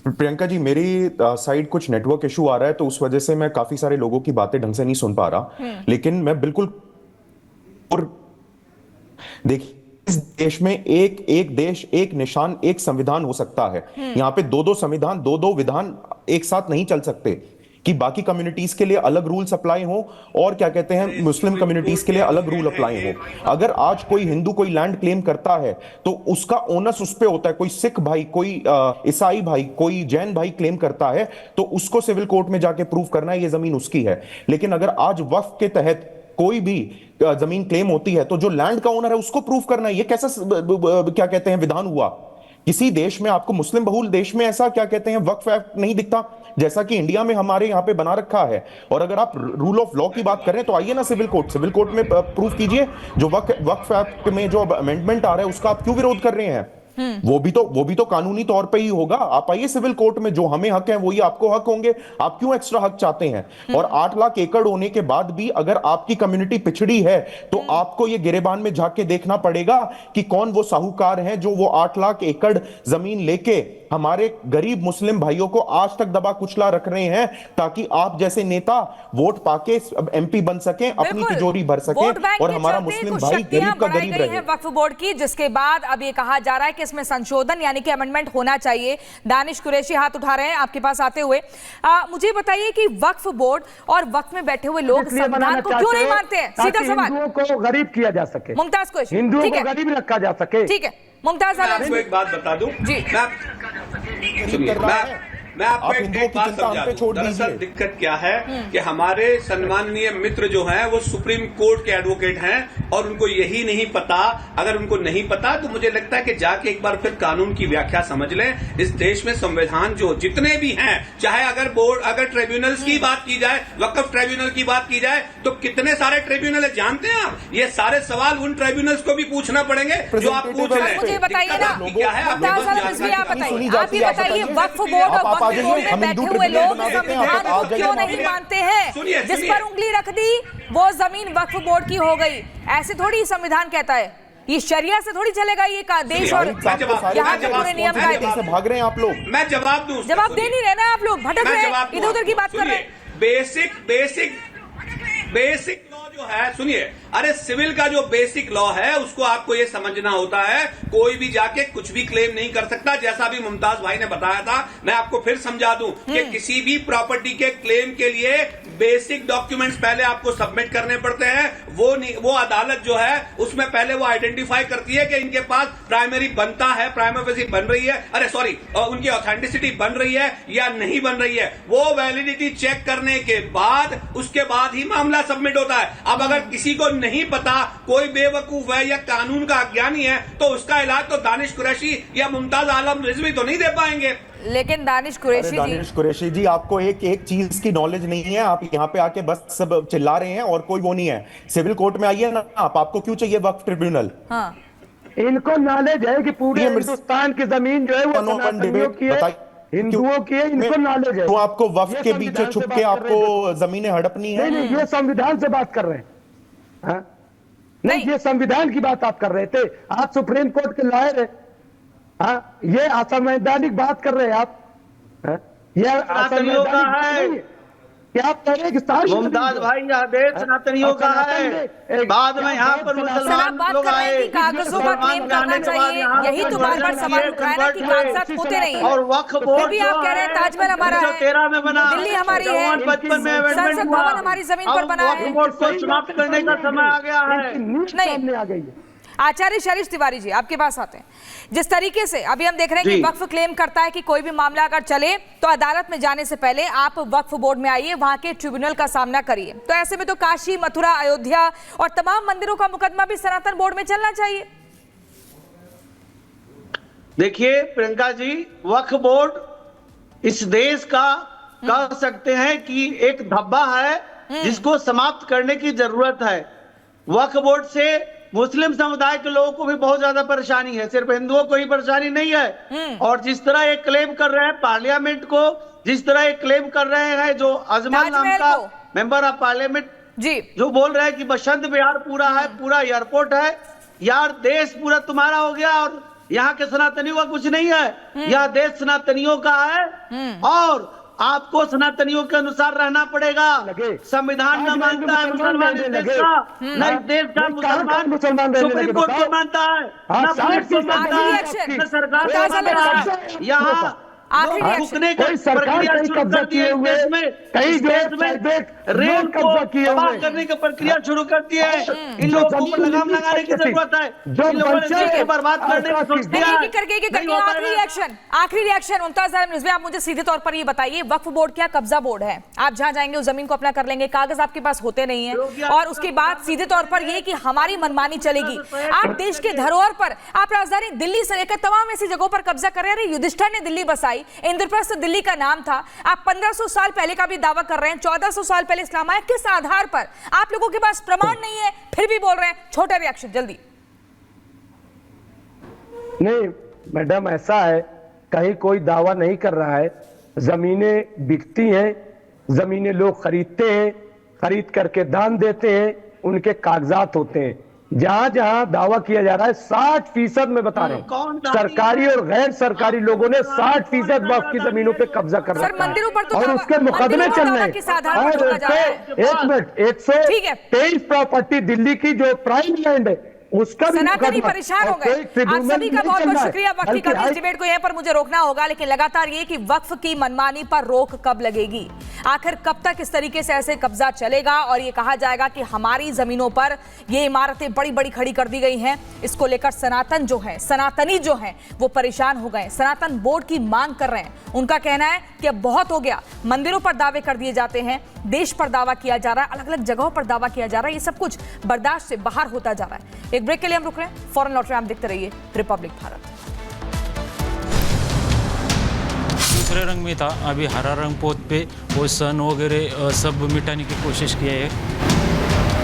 प्रियंका जी, मेरी साइड कुछ network issue आ रहा है, तो उस वजह से मैं काफी सारे लोगों की बातें ढंग से नहीं सुन पा रहा। लेकिन मैं बिल्कुल, और देखिए, इस देश में एक एक देश, एक निशान, एक संविधान हो सकता है। यहाँ पे दो दो संविधान, दो दो विधान एक साथ नहीं चल सकते कि बाकी कम्युनिटीज के लिए अलग रूल्स अप्लाई हो और क्या कहते हैं मुस्लिम सुप्रीम कम्युनिटीज कोर्ट के के लिए अलग रूल एडवोकेट हैं अप्लाई ये। हो। अगर आज कोई हिंदू कोई लैंड क्लेम करता है तो उसका ओनस उस पे होता है। कोई सिख भाई, कोई ईसाई भाई, कोई जैन भाई क्लेम करता है तो उसको सिविल कोर्ट में जाके प्रूव करना है ये जमीन उसकी है। लेकिन अगर आज वक्फ के तहत कोई भी जमीन क्लेम होती है तो जो लैंड का ओनर है उसको प्रूव करना है। ये कैसा क्या कहते हैं विधान हुआ? किसी देश में, आपको मुस्लिम बहुल देश में ऐसा क्या कहते हैं वक्फ एक्ट नहीं दिखता जैसा कि इंडिया में हमारे यहाँ पे बना रखा है। और अगर आप रूल ऑफ लॉ की बात करें तो आइए ना सिविल कोर्ट में प्रूफ कीजिए। जो वक्फ एक्ट में जो अमेंडमेंट आ रहा है उसका आप क्यों विरोध कर रहे हैं? वो भी तो कानूनी तौर पे ही होगा। आप आइए सिविल कोर्ट में, जो हमें हक है वही आपको हक होंगे। आप क्यों एक्स्ट्रा हक चाहते हैं? और 8 लाख एकड़ होने के बाद भी अगर आपकी कम्युनिटी पिछड़ी है तो आपको ये गिरेबान में झांक के देखना पड़ेगा कि कौन वो साहूकार हैं जो वो 8 लाख एकड़ जमीन लेके हमारे गरीब मुस्लिम भाइयों को आज तक दबा कुचला रख रहे हैं, ताकि आप जैसे नेता वोट पाके एमपी बन सकें, अपनी तिजोरी भर सकें और हमारा मुस्लिम भाई गरीब का गरीब रहे। वक्फ बोर्ड की, जिसके बाद अब ये कहा जा रहा है कि इसमें संशोधन यानी कि अमेंडमेंट होना चाहिए। दानिश कुरैशी हाथ उठा रहे हैं आपके पास आते हुए। मुझे बताइए कि वक्फ बोर्ड और वक्फ में बैठे हुए लोग संविधान को क्यों नहीं मानते हैं? सीधा सवाल। हिंदुओं को गरीब किया जा सके, मुमताज कुरैशी, हिंदुओं को गरीब रखा जा सके। ठीक है मुमताज, आपको एक बात बता दूं जी। सुनिए, मैं आपको एक बात समझा दूं। दरअसल दिक्कत क्या है कि हमारे सम्माननीय मित्र जो हैं वो सुप्रीम कोर्ट के एडवोकेट हैं और उनको यही नहीं पता। अगर उनको नहीं पता तो मुझे लगता है कि जाके एक बार फिर कानून की व्याख्या समझ लें। इस देश में संविधान जो जितने भी हैं, चाहे अगर ट्रिब्यूनल्स की बात की जाए, वक्फ ट्रिब्यूनल की बात की जाए, तो कितने सारे ट्रिब्यूनल है जानते हैं आप? ये सारे सवाल उन ट्रिब्यूनल्स को भी पूछना पड़ेंगे जो आप पूछ रहे हैं। मुझे बताइए ना, क्या है आप ये बताइए वक्फ बोर्ड और वक्फ बोर्ड में बैठे हुए लोग संविधान को क्यों नहीं मानते हैं? जिस पर उंगली रख दी वो जमीन वक्फ बोर्ड की हो गई। ऐसे थोड़ी संविधान कहता है, ये शरिया से थोड़ी चलेगा ये का देश और यहाँ के पूरे नियम कायदे से भाग रहे हैं आप लोग। मैं जवाब दूं, जवाब दे नहीं रहे ना आप लोग, भटक रहे हैं, इधर उधर की बात कर रहे हैं। बेसिक लॉ जो है, सुनिए, अरे सिविल का जो बेसिक लॉ है उसको आपको ये समझना होता है। कोई भी जाके कुछ भी क्लेम नहीं कर सकता। जैसा भी मुमताज भाई ने बताया था, मैं आपको फिर समझा दूं कि किसी भी प्रॉपर्टी के क्लेम के लिए बेसिक डॉक्यूमेंट्स पहले आपको सबमिट करने पड़ते हैं। वो अदालत जो है उसमें पहले वो आइडेंटिफाई करती है कि इनके पास प्राइमरी बनता है, प्राइमरी बन रही है, अरे सॉरी, उनकी ऑथेंटिसिटी बन रही है या नहीं बन रही है। वो वैलिडिटी चेक करने के बाद उसके बाद ही मामला सबमिट होता है। अब अगर किसी को नहीं पता, कोई बेवकूफ है या कानून का अज्ञानी है, तो उसका इलाज तो दानिश कुरैशी या मुमताज आलम रिजवी तो नहीं दे पाएंगे। लेकिन दानिश कुरैशी जी, आपको एक चीज की नॉलेज नहीं है। आप यहाँ पे आके बस सब चिल्ला रहे हैं और कोई वो नहीं है। सिविल कोर्ट में आइए ना आपको क्यों चाहिए वक्फ ट्रिब्यूनल? हाँ। इनको नॉलेज है कि पूरे हिंदुस्तान की जमीन जो है वो सनातनियों की है, हिंदुओं की है, इनको नॉलेज है। तो आपको वक्फ के पीछे छुप के आपको जमीनें हड़पनी है? नहीं, ये संविधान से बात कर रहे हैं। नहीं, ये संविधान की बात आप कर रहे थे। आप सुप्रीम कोर्ट के लॉयर है। ये असंवैधानिक बात कर रहे हैं आप। ये असंवैधानिक है। क्या आप कह रहे हैं कि मुमताज भाई यह देश सनातनियों का है। बाद में यहाँ पर मुसलमान लोग आए, कागजों का क्लेम करना चाहिए, यही तो बार-बार सवाल उठ रहा है कि कागजात होते नहीं। और वक्फ बोर्ड भी आप कह रहे हैं ताजमहल हमारा है, 13 में बना, दिल्ली हमारी है, 55 में संसद भवन हमारी जमीन पर बना है। वक्फ बोर्ड को समाप्त करने का समय आ गया है। नहीं, आ गई है। आचार्य शरीफ तिवारी जी आपके पास आते हैं। जिस तरीके से अभी हम देख रहे हैं कि वक्फ क्लेम करता है कि कोई भी मामला अगर चले तो अदालत में जाने से पहले आप वक्फ बोर्ड में आइए, वहां के ट्रिब्यूनल का सामना करिए। तो ऐसे में तो काशी, मथुरा, अयोध्या और तमाम मंदिरों का मुकदमा भी सनातन बोर्ड में चलना चाहिए। देखिए प्रियंका जी, वक्फ बोर्ड इस देश का कह सकते हैं कि एक धब्बा है जिसको समाप्त करने की जरूरत है। वक्फ बोर्ड से मुस्लिम समुदाय के लोगों को भी बहुत ज्यादा परेशानी है, सिर्फ हिंदुओं को ही परेशानी नहीं है। और जिस तरह ये क्लेम कर रहे हैं पार्लियामेंट को, जिस तरह ये क्लेम कर रहे हैं जो अजमल नाम का मेंबर ऑफ पार्लियामेंट जी जो बोल रहे हैं कि बसंत विहार पूरा है, पूरा एयरपोर्ट है, यार देश पूरा तुम्हारा हो गया और यहाँ के सनातनियों का कुछ नहीं है। यह देश सनातनियों का है और आपको सनातनियों के अनुसार रहना पड़ेगा। संविधान न मानता है मुसलमान इस देश का, न इस देश का मुसलमान सुप्रीम कोर्ट को मानता है, न पुलिस को मानता है, न सरकार को मानता है। यहाँ रुकने का प्रक्रिया शुरू कर दी है इस देश में, इस देश में रेल को तबाह करने की प्रक्रिया शुरू कर दी है। इन लोगों को लगाम लगाने की जरूरत है। इन लोगों ने देश को बर्बाद करने की सोच दिया है। आखिरी रिएक्शन मुमताज आलम रिजवी, आप मुझे सीधे तौर पर ये बताइए, वक्फ बोर्ड क्या कब्जा बोर्ड है? आप जहां जाएंगे उस जमीन को अपना कर लेंगे, कागज आपके पास होते नहीं है, और उसके बाद सीधे तौर पर ये कि हमारी मनमानी चलेगी। आप देश के धरोहर पर, आप राजधानी दिल्ली से लेकर तमाम ऐसी जगहों पर कब्जा कर रहे हैं। युधिष्ठिर ने दिल्ली बसाई, इंद्रप्रस्थ दिल्ली का नाम था। आप 1500 साल पहले का भी दावा कर रहे हैं, 1400 साल पहले इस्लाम आया। किस आधार पर? आप लोगों के पास प्रमाण नहीं है, फिर भी बोल रहे हैं। छोटा रिएक्शन जल्दी। नहीं मैडम, ऐसा है, कहीं कोई दावा नहीं कर रहा है। जमीनें बिकती हैं, जमीनें लोग खरीदते हैं, खरीद करके दान देते हैं, उनके कागजात होते हैं। जहां जहां दावा किया जा रहा है 60% में बता रहे हैं, सरकारी और गैर सरकारी लोगों ने 60% वक्फ की जमीनों पे कब्जा कर रखा है और उसके मुकदमे चल रहे हैं। और एक मिनट, 123 प्रॉपर्टी दिल्ली की जो प्राइम लैंड है उसका भी सनातनी परेशान हो गए। आप सभी का बहुत बहुत शुक्रिया। वक्फ की कभी इस डिबेट को यहीं पर मुझे रोकना होगा, लेकिन लगातार ये कि वक्फ की मनमानी पर रोक कब लगेगी? आखिर कब तक इस तरीके से ऐसे कब्जा चलेगा और ये कहा जाएगा कि हमारी जमीनों पर ये इमारतें बड़ी बड़ी खड़ी कर दी गई हैं? इसको लेकर सनातन जो है, सनातनी जो है, वो परेशान हो गए। सनातन बोर्ड की मांग कर रहे हैं। उनका कहना है कि अब बहुत हो गया, मंदिरों पर दावे कर दिए जाते हैं, देश पर दावा किया जा रहा है, अलग अलग जगहों पर दावा किया जा रहा है, ये सब कुछ बर्दाश्त से बाहर होता जा रहा है। एक ब्रेक के लिए हम रुक रहे हैं, फौरन लौट रहे हैं। आप देखते रहिए रिपब्लिक भारत। दूसरे रंग में था, अभी हरा रंग पोत पे वो सन वगैरह सब मिटाने की कोशिश किया है।